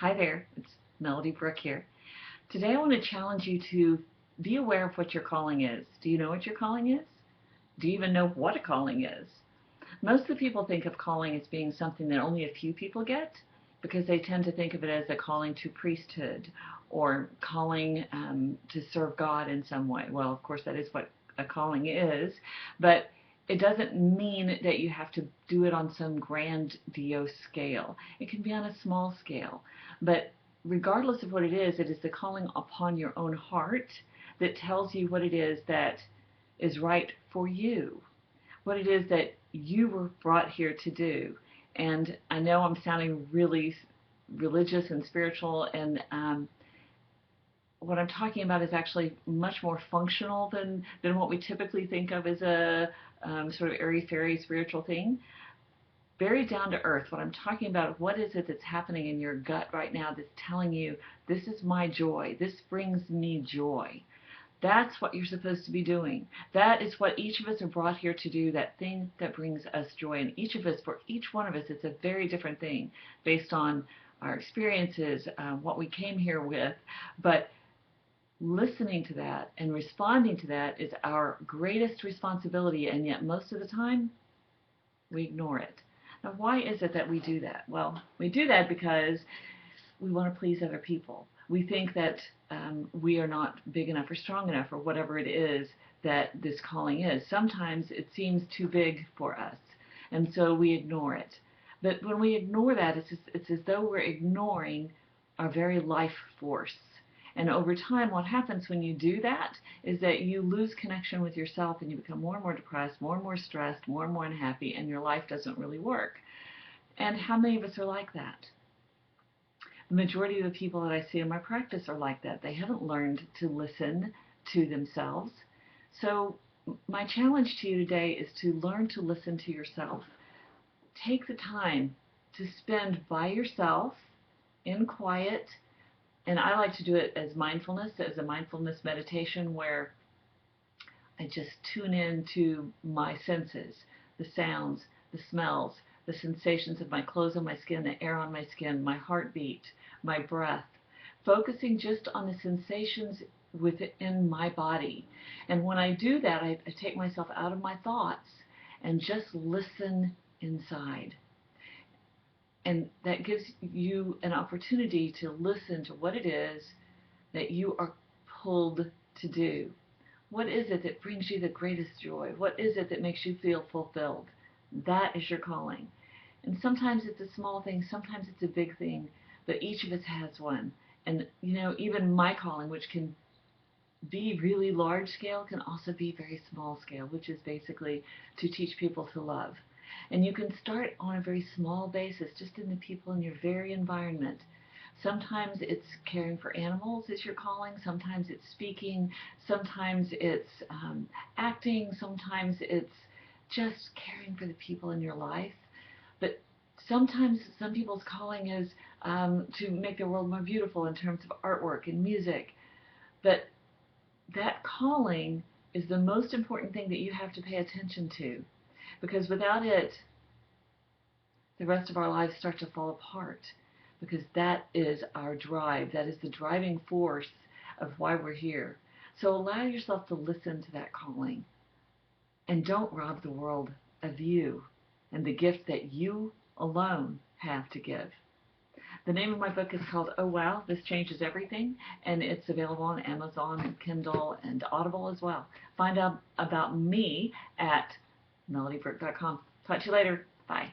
Hi there, it's Melody Brooke here. Today I want to challenge you to be aware of what your calling is. Do you know what your calling is? Do you even know what a calling is? Most of the people think of calling as being something that only a few people get because they tend to think of it as a calling to priesthood or calling to serve God in some way. Well, of course, that is what a calling is, but it doesn't mean that you have to do it on some grandiose scale. It can be on a small scale, but regardless of what it is the calling upon your own heart that tells you what it is that is right for you, what it is that you were brought here to do. And I know I'm sounding really religious and spiritual, and what I'm talking about is actually much more functional than what we typically think of as a sort of airy-fairy spiritual thing. Very down to earth. What I'm talking about, what is it that's happening in your gut right now that's telling you, this is my joy, this brings me joy. That's what you're supposed to be doing. That is what each of us are brought here to do, that thing that brings us joy. And each of us, for each one of us, it's a very different thing based on our experiences, what we came here with. But listening to that and responding to that is our greatest responsibility, and yet most of the time we ignore it. Now, why is it that we do that? Well, we do that because we want to please other people. We think that we are not big enough or strong enough or whatever it is that this calling is. Sometimes it seems too big for us, and so we ignore it. But when we ignore that, it's as though we're ignoring our very life force. And over time, what happens when you do that is that you lose connection with yourself and you become more and more depressed, more and more stressed, more and more unhappy, and your life doesn't really work. And how many of us are like that? The majority of the people that I see in my practice are like that. They haven't learned to listen to themselves. So my challenge to you today is to learn to listen to yourself. Take the time to spend by yourself in quiet, and I like to do it as mindfulness, as a mindfulness meditation where I just tune in to my senses, the sounds, the smells, the sensations of my clothes on my skin, the air on my skin, my heartbeat, my breath, focusing just on the sensations within my body. And when I do that, I take myself out of my thoughts and just listen inside. And that gives you an opportunity to listen to what it is that you are pulled to do. What is it that brings you the greatest joy? What is it that makes you feel fulfilled? That is your calling. And sometimes it's a small thing, sometimes it's a big thing, but each of us has one. And even my calling, which can be really large scale, can also be very small scale, which is basically to teach people to love. And you can start on a very small basis, just in the people in your very environment. Sometimes it's caring for animals is your calling. Sometimes it's speaking. Sometimes it's acting. Sometimes it's just caring for the people in your life. But sometimes some people's calling is to make the world more beautiful in terms of artwork and music. But that calling is the most important thing that you have to pay attention to, because without it, the rest of our lives start to fall apart, because that is our drive. That is the driving force of why we're here. So allow yourself to listen to that calling, and don't rob the world of you and the gift that you alone have to give. The name of my book is called Oh Wow, This Changes Everything, and it's available on Amazon, Kindle, and Audible as well. Find out about me at melodybrooke.com. Talk to you later. Bye.